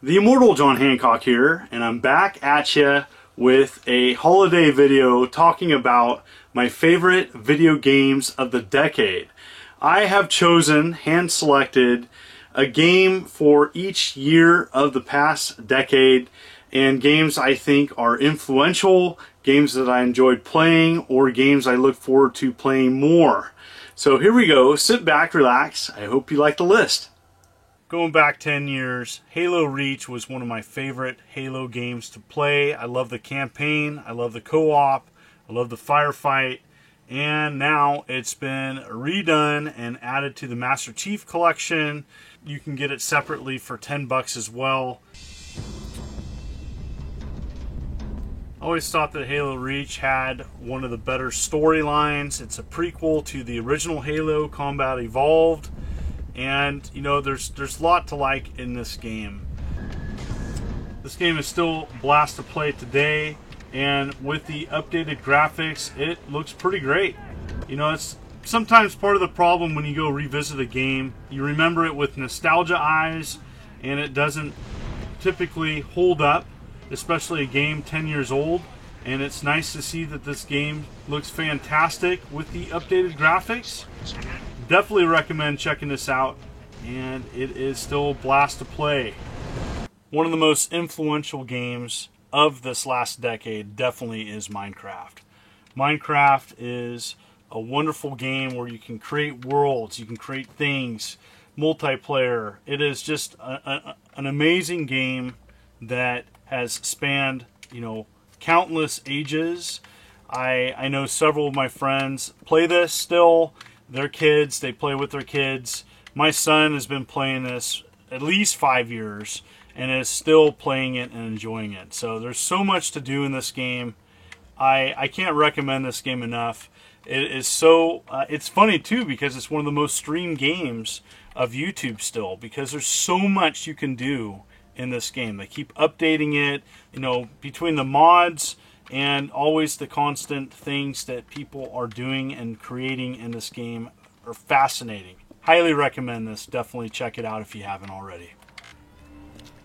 The Immortal John Hancock here, and I'm back at you with a holiday video talking about my favorite video games of the decade. I have chosen, hand-selected, a game for each year of the past decade, and games I think are influential, games that I enjoyed playing, or games I look forward to playing more. So here we go, sit back, relax, I hope you like the list. Going back 10 years, Halo Reach was one of my favorite Halo games to play. I love the campaign, I love the co-op, I love the firefight, and now it's been redone and added to the Master Chief Collection. You can get it separately for $10 as well. I always thought that Halo Reach had one of the better storylines. It's a prequel to the original Halo, Combat Evolved. And, you know, there's a lot to like in this game. This game is still a blast to play today, and with the updated graphics, it looks pretty great. You know, it's sometimes part of the problem when you go revisit a game. You remember it with nostalgia eyes, and it doesn't typically hold up, especially a game 10 years old. And it's nice to see that this game looks fantastic with the updated graphics. Definitely recommend checking this out, and it is still a blast to play. One of the most influential games of this last decade definitely is Minecraft. Minecraft is a wonderful game where you can create worlds, you can create things, multiplayer. It is just an amazing game that has spanned, you know, countless ages. I know several of my friends play this still. Their kids, they play with their kids. My son has been playing this at least 5 years and is still playing it and enjoying it. So there's so much to do in this game. I can't recommend this game enough. It is so, it's funny too because it's one of the most streamed games of YouTube still, because there's so much you can do in this game. They keep updating it, you know, between the mods and always the constant things that people are doing and creating in this game are fascinating. Highly recommend this. Definitely check it out if you haven't already.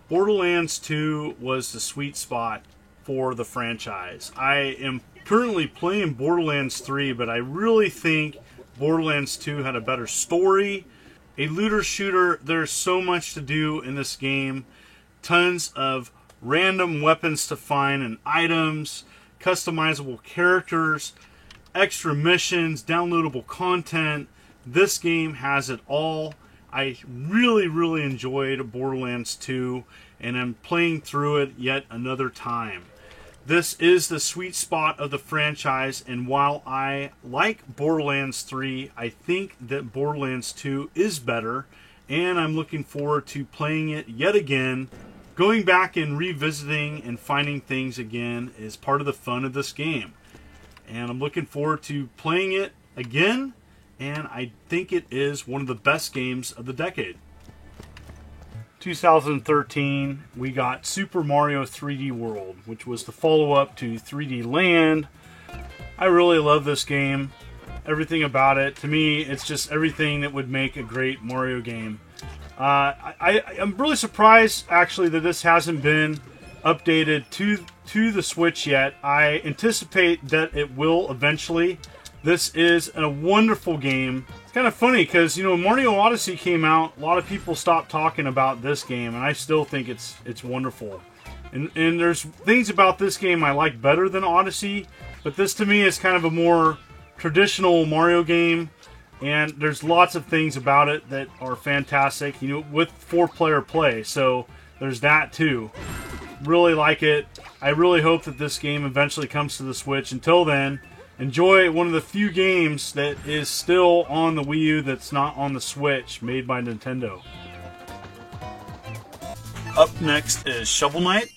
Borderlands 2 was the sweet spot for the franchise. I am currently playing Borderlands 3, but I really think Borderlands 2 had a better story. A looter shooter, there's so much to do in this game. Tons of random weapons to find and items, customizable characters, extra missions, downloadable content. This game has it all. I really enjoyed Borderlands 2, and I'm playing through it yet another time. This is the sweet spot of the franchise, and while I like Borderlands 3, I think that Borderlands 2 is better, and I'm looking forward to playing it yet again. Going back and revisiting and finding things again is part of the fun of this game. And I'm looking forward to playing it again, and I think it is one of the best games of the decade. 2013, we got Super Mario 3D World, which was the follow-up to 3D Land. I really love this game. Everything about it. To me, it's just everything that would make a great Mario game. I'm really surprised, actually, that this hasn't been updated to the Switch yet. I anticipate that it will eventually. This is a wonderful game. It's kind of funny because, you know, Mario Odyssey came out, a lot of people stopped talking about this game, and I still think it's wonderful. And there's things about this game I like better than Odyssey, but this to me is kind of a more traditional Mario game. And there's lots of things about it that are fantastic, you know, with 4-player play. So there's that too. Really like it. I really hope that this game eventually comes to the Switch. Until then, enjoy one of the few games that is still on the Wii U that's not on the Switch, made by Nintendo. Up next is Shovel Knight.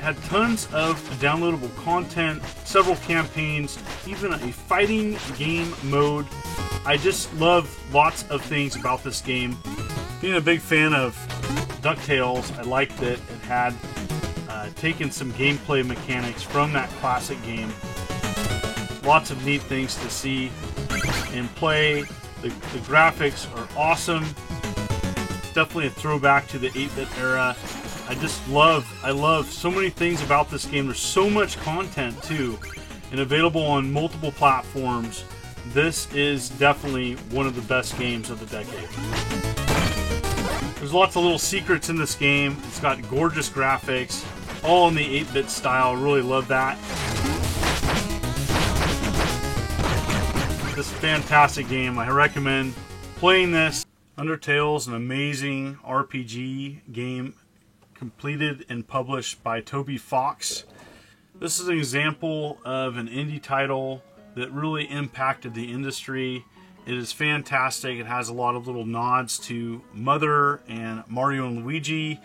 Had tons of downloadable content, several campaigns, even a fighting game mode. I just love lots of things about this game. Being a big fan of DuckTales, I liked that it had taken some gameplay mechanics from that classic game. Lots of neat things to see and play. The graphics are awesome. Definitely a throwback to the 8-bit era. I love so many things about this game. There's so much content too, and available on multiple platforms. This is definitely one of the best games of the decade. There's lots of little secrets in this game. It's got gorgeous graphics, all in the 8-bit style. Really love that. This is a fantastic game. I recommend playing this. Undertale is an amazing RPG game completed and published by Toby Fox. This is an example of an indie title that really impacted the industry. It is fantastic. It has a lot of little nods to Mother and Mario and Luigi.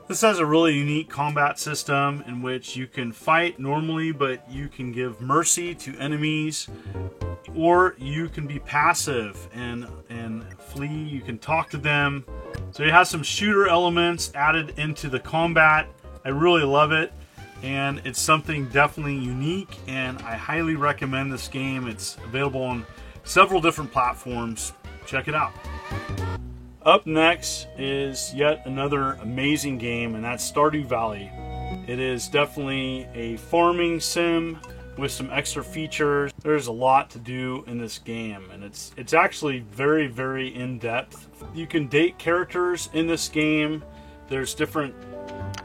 This has a really unique combat system in which you can fight normally, but you can give mercy to enemies, or you can be passive and flee. You can talk to them. So it has some shooter elements added into the combat. I really love it, and it's something definitely unique, and I highly recommend this game. It's available on several different platforms. Check it out. Up next is yet another amazing game, and that's Stardew Valley. It is definitely a farming sim with some extra features. There's a lot to do in this game, and it's actually very, very in-depth. You can date characters in this game. There's different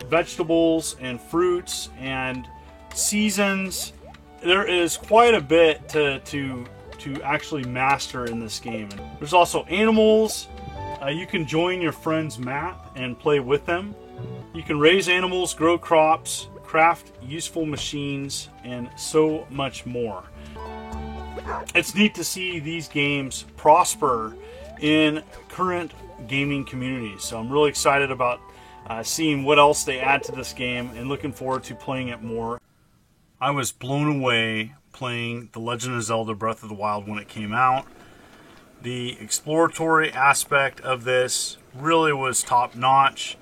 vegetables and fruits and seasons. There is quite a bit to actually master in this game. There's also animals. You can join your friend's map and play with them. You can raise animals, grow crops, craft useful machines, and so much more. It's neat to see these games prosper in current gaming communities. So I'm really excited about seeing what else they add to this game and looking forward to playing it more. I was blown away playing The Legend of Zelda Breath of the Wild when it came out. The exploratory aspect of this really was top-notch.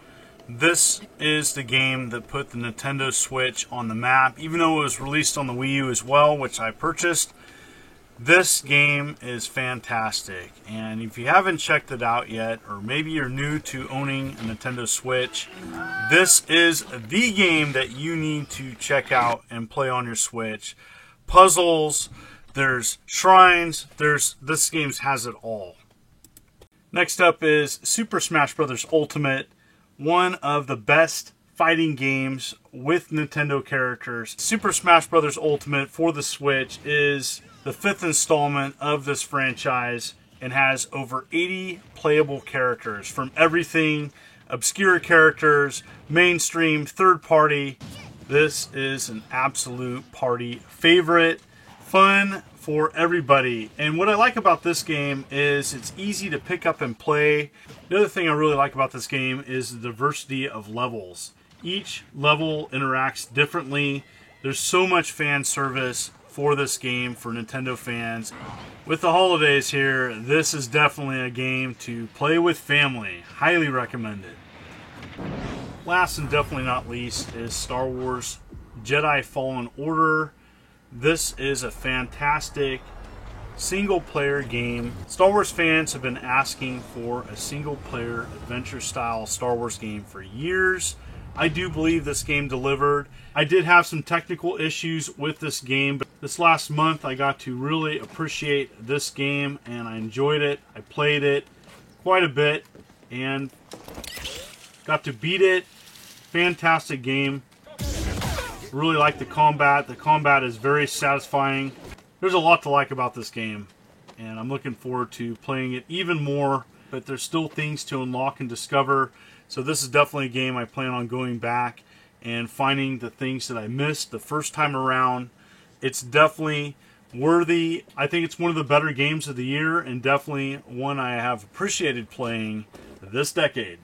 This is the game that put the Nintendo Switch on the map, even though it was released on the Wii U as well, which I purchased. This game is fantastic, and if you haven't checked it out yet, or maybe you're new to owning a Nintendo Switch, this is the game that you need to check out and play on your Switch. Puzzles, there's shrines, this game has it all. Next up is Super Smash Bros. Ultimate, one of the best fighting games with Nintendo characters. Super Smash Bros. Ultimate for the Switch is the 5th installment of this franchise and has over 80 playable characters, from everything obscure characters, mainstream, third party. This is an absolute party favorite. Fun for everybody. And what I like about this game is it's easy to pick up and play. The other thing I really like about this game is the diversity of levels. Each level interacts differently. There's so much fan service for this game for Nintendo fans. With the holidays here, this is definitely a game to play with family. Highly recommended. Last and definitely not least is Star Wars Jedi Fallen Order. This is a fantastic single-player game. Star Wars fans have been asking for a single-player adventure-style Star Wars game for years. I do believe this game delivered. I did have some technical issues with this game, but this last month I got to really appreciate this game, and I enjoyed it. I played it quite a bit and got to beat it. Fantastic game. Really like the combat. The combat is very satisfying. There's a lot to like about this game, and I'm looking forward to playing it even more, but there's still things to unlock and discover. So this is definitely a game I plan on going back and finding the things that I missed the first time around. It's definitely worthy. I think it's one of the better games of the year, and definitely one I have appreciated playing this decade.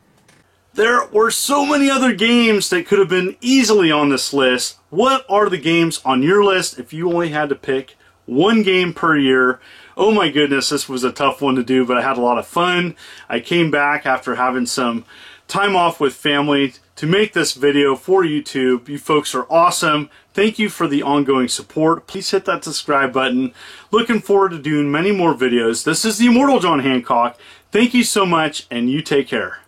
There were so many other games that could have been easily on this list. What are the games on your list if you only had to pick one game per year? Oh my goodness, this was a tough one to do, but I had a lot of fun. I came back after having some time off with family to make this video for YouTube. You folks are awesome. Thank you for the ongoing support. Please hit that subscribe button. Looking forward to doing many more videos. This is the Immortal John Hancock. Thank you so much, and you take care.